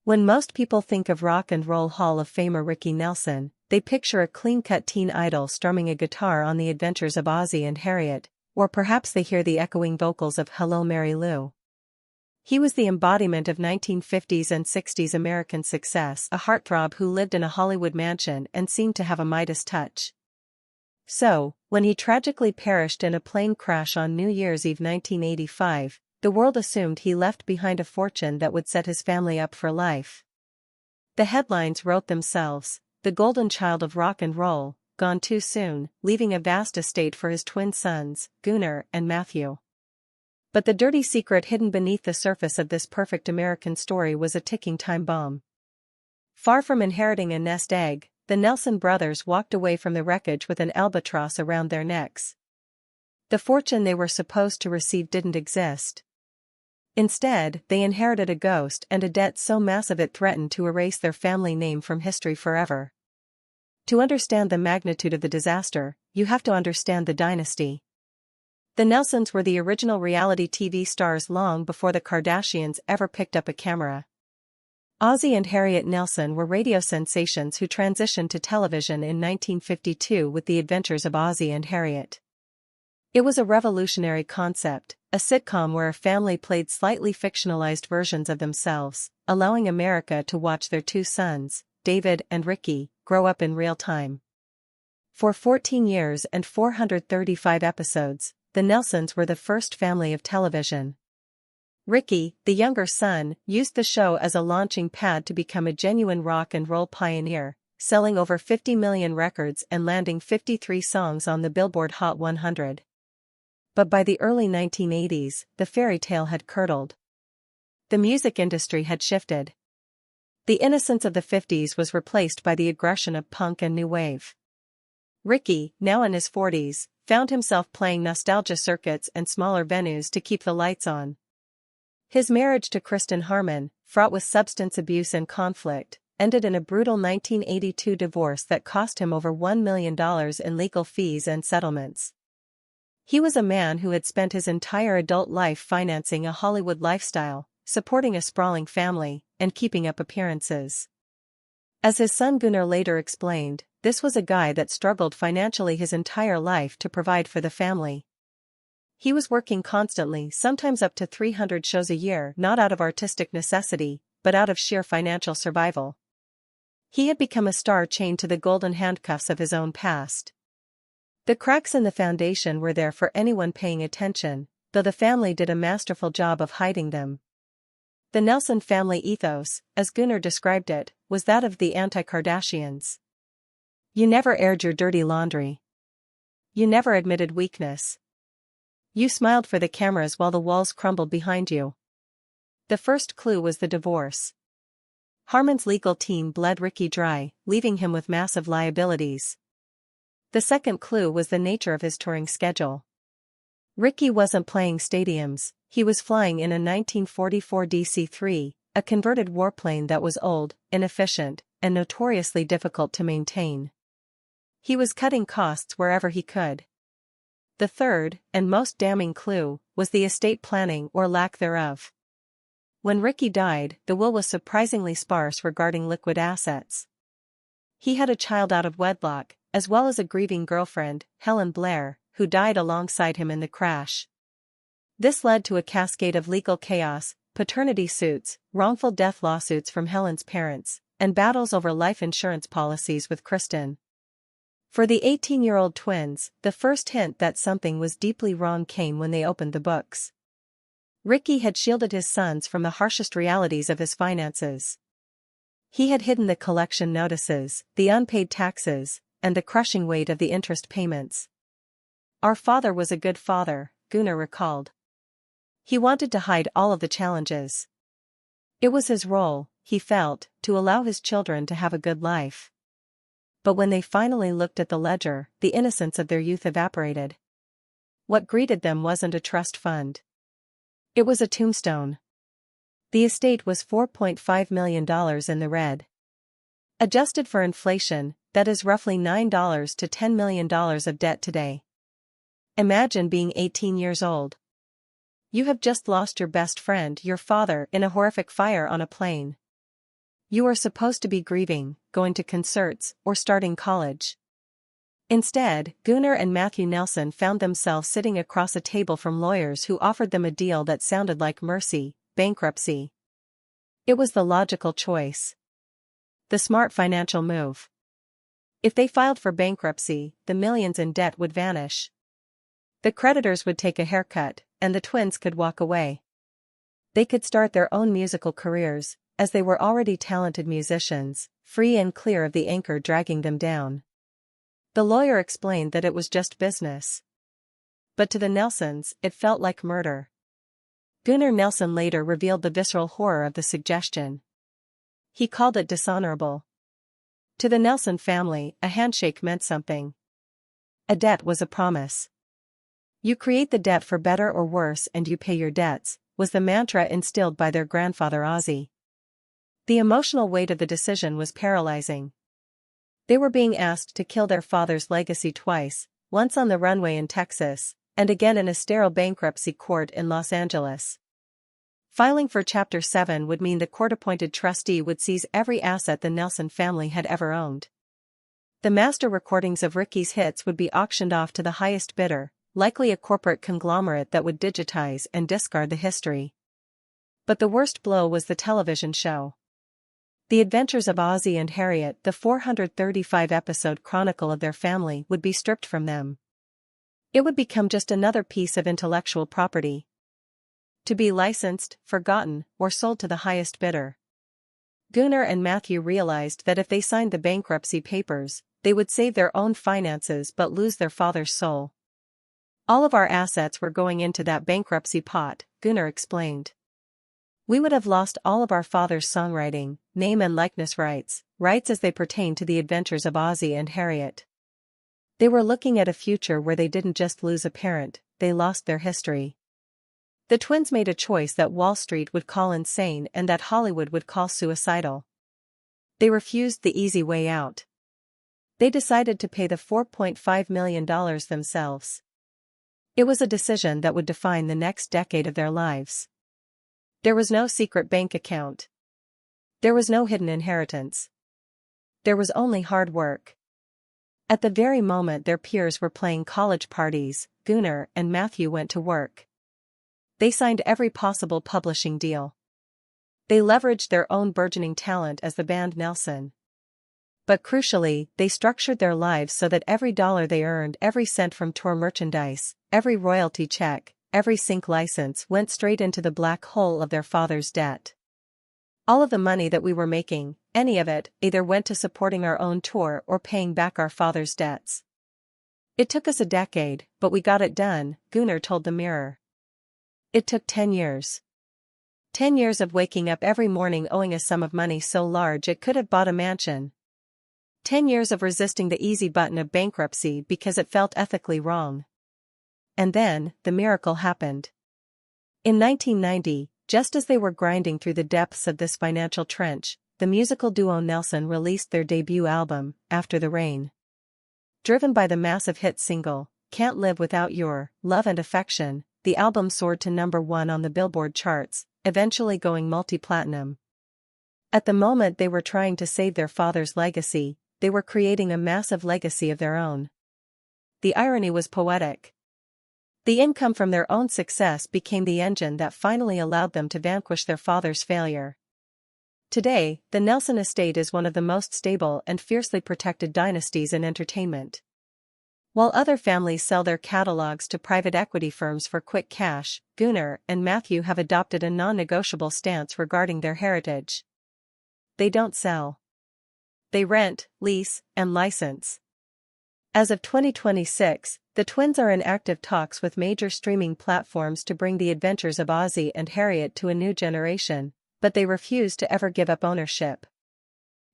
When most people think of Rock and Roll Hall of Famer Ricky Nelson, they picture a clean-cut teen idol strumming a guitar on the adventures of Ozzie and Harriet, or perhaps they hear the echoing vocals of Hello Mary Lou. He was the embodiment of 1950s and 60s American success, a heartthrob who lived in a Hollywood mansion and seemed to have a Midas touch. So, when he tragically perished in a plane crash on New Year's Eve 1985, the world assumed he left behind a fortune that would set his family up for life. The headlines wrote themselves: the golden child of rock and roll, gone too soon, leaving a vast estate for his twin sons, Gunnar and Matthew. But the dirty secret hidden beneath the surface of this perfect American story was a ticking time bomb. Far from inheriting a nest egg, the Nelson brothers walked away from the wreckage with an albatross around their necks. The fortune they were supposed to receive didn't exist. Instead, they inherited a ghost and a debt so massive it threatened to erase their family name from history forever. To understand the magnitude of the disaster, you have to understand the dynasty. The Nelsons were the original reality TV stars long before the Kardashians ever picked up a camera. Ozzie and Harriet Nelson were radio sensations who transitioned to television in 1952 with The Adventures of Ozzie and Harriet. It was a revolutionary concept, a sitcom where a family played slightly fictionalized versions of themselves, allowing America to watch their two sons, David and Ricky, grow up in real time. For 14 years and 435 episodes, the Nelsons were the first family of television. Ricky, the younger son, used the show as a launching pad to become a genuine rock and roll pioneer, selling over 50 million records and landing 53 songs on the Billboard Hot 100. But by the early 1980s, the fairy tale had curdled. The music industry had shifted. The innocence of the 50s was replaced by the aggression of punk and new wave. Ricky, now in his 40s, found himself playing nostalgia circuits and smaller venues to keep the lights on. His marriage to Kristen Harmon, fraught with substance abuse and conflict, ended in a brutal 1982 divorce that cost him over $1 million in legal fees and settlements. He was a man who had spent his entire adult life financing a Hollywood lifestyle, supporting a sprawling family, and keeping up appearances. As his son Gunnar later explained, this was a guy that struggled financially his entire life to provide for the family. He was working constantly, sometimes up to 300 shows a year, not out of artistic necessity, but out of sheer financial survival. He had become a star chained to the golden handcuffs of his own past. The cracks in the foundation were there for anyone paying attention, though the family did a masterful job of hiding them. The Nelson family ethos, as Gunnar described it, was that of the anti-Kardashians. You never aired your dirty laundry. You never admitted weakness. You smiled for the cameras while the walls crumbled behind you. The first clue was the divorce. Harmon's legal team bled Ricky dry, leaving him with massive liabilities. The second clue was the nature of his touring schedule. Ricky wasn't playing stadiums, he was flying in a 1944 DC-3, a converted warplane that was old, inefficient, and notoriously difficult to maintain. He was cutting costs wherever he could. The third, and most damning clue, was the estate planning or lack thereof. When Ricky died, the will was surprisingly sparse regarding liquid assets. He had a child out of wedlock, as well as a grieving girlfriend, Helen Blair, who died alongside him in the crash. This led to a cascade of legal chaos, paternity suits, wrongful death lawsuits from Helen's parents, and battles over life insurance policies with Kristen. For the 18-year-old twins, the first hint that something was deeply wrong came when they opened the books. Ricky had shielded his sons from the harshest realities of his finances. He had hidden the collection notices, the unpaid taxes, and the crushing weight of the interest payments. Our father was a good father, Gunnar recalled. He wanted to hide all of the challenges. It was his role, he felt, to allow his children to have a good life. But when they finally looked at the ledger, the innocence of their youth evaporated. What greeted them wasn't a trust fund. It was a tombstone. The estate was $4.5 million in the red. Adjusted for inflation, that is roughly $9 to $10 million of debt today. Imagine being 18 years old. You have just lost your best friend, your father, in a horrific fire on a plane. You were supposed to be grieving, going to concerts, or starting college. Instead, Gunnar and Matthew Nelson found themselves sitting across a table from lawyers who offered them a deal that sounded like mercy, bankruptcy. It was the logical choice. The smart financial move. If they filed for bankruptcy, the millions in debt would vanish. The creditors would take a haircut, and the twins could walk away. They could start their own musical careers, as they were already talented musicians, free and clear of the anchor dragging them down. The lawyer explained that it was just business. But to the Nelsons, it felt like murder. Gunnar Nelson later revealed the visceral horror of the suggestion. He called it dishonorable. To the Nelson family, a handshake meant something. A debt was a promise. You create the debt for better or worse and you pay your debts, was the mantra instilled by their grandfather Ozzy. The emotional weight of the decision was paralyzing. They were being asked to kill their father's legacy twice, once on the runway in Texas, and again in a sterile bankruptcy court in Los Angeles. Filing for Chapter 7 would mean the court-appointed trustee would seize every asset the Nelson family had ever owned. The master recordings of Ricky's hits would be auctioned off to the highest bidder, likely a corporate conglomerate that would digitize and discard the history. But the worst blow was the television show. The Adventures of Ozzie and Harriet, the 435-episode chronicle of their family, would be stripped from them. It would become just another piece of intellectual property, to be licensed, forgotten, or sold to the highest bidder. Gunnar and Matthew realized that if they signed the bankruptcy papers, they would save their own finances but lose their father's soul. All of our assets were going into that bankruptcy pot, Gunnar explained. We would have lost all of our father's songwriting, name and likeness rights as they pertain to the Adventures of Ozzie and Harriet. They were looking at a future where they didn't just lose a parent, they lost their history. The twins made a choice that Wall Street would call insane and that Hollywood would call suicidal. They refused the easy way out. They decided to pay the $4.5 million themselves. It was a decision that would define the next decade of their lives. There was no secret bank account. There was no hidden inheritance. There was only hard work. At the very moment their peers were playing college parties, Gunnar and Matthew went to work. They signed every possible publishing deal. They leveraged their own burgeoning talent as the band Nelson. But crucially, they structured their lives so that every dollar they earned, every cent from tour merchandise, every royalty check, every sync license went straight into the black hole of their father's debt. All of the money that we were making, any of it, either went to supporting our own tour or paying back our father's debts. It took us a decade, but we got it done, Gunnar told the Mirror. It took 10 years. 10 years of waking up every morning owing a sum of money so large it could have bought a mansion. 10 years of resisting the easy button of bankruptcy because it felt ethically wrong. And then, the miracle happened. In 1990, just as they were grinding through the depths of this financial trench, the musical duo Nelson released their debut album, After the Rain. Driven by the massive hit single, Can't Live Without Your Love and Affection, the album soared to #1 on the Billboard charts, eventually going multi-platinum. At the moment they were trying to save their father's legacy, they were creating a massive legacy of their own. The irony was poetic. The income from their own success became the engine that finally allowed them to vanquish their father's failure. Today, the Nelson estate is one of the most stable and fiercely protected dynasties in entertainment. While other families sell their catalogs to private equity firms for quick cash, Gunnar and Matthew have adopted a non-negotiable stance regarding their heritage. They don't sell. They rent, lease, and license. As of 2026, the twins are in active talks with major streaming platforms to bring the Adventures of Ozzie and Harriet to a new generation, but they refuse to ever give up ownership.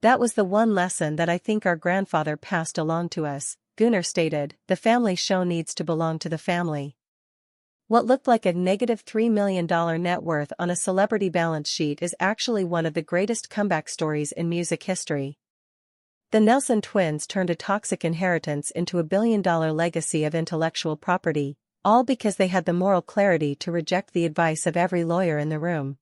That was the one lesson that I think our grandfather passed along to us, Gunnar stated. The family show needs to belong to the family. What looked like a -$3 million net worth on a celebrity balance sheet is actually one of the greatest comeback stories in music history. The Nelson twins turned a toxic inheritance into a billion-dollar legacy of intellectual property, all because they had the moral clarity to reject the advice of every lawyer in the room.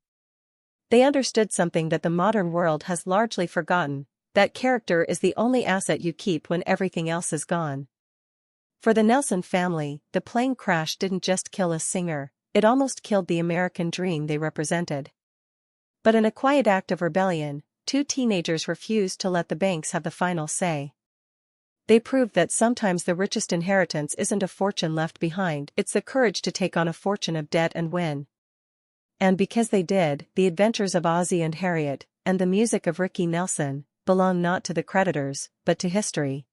They understood something that the modern world has largely forgotten: that character is the only asset you keep when everything else is gone. For the Nelson family, the plane crash didn't just kill a singer, it almost killed the American dream they represented. But in a quiet act of rebellion, two teenagers refused to let the banks have the final say. They proved that sometimes the richest inheritance isn't a fortune left behind, it's the courage to take on a fortune of debt and win. And because they did, the adventures of Ozzie and Harriet, and the music of Ricky Nelson, belong not to the creditors, but to history.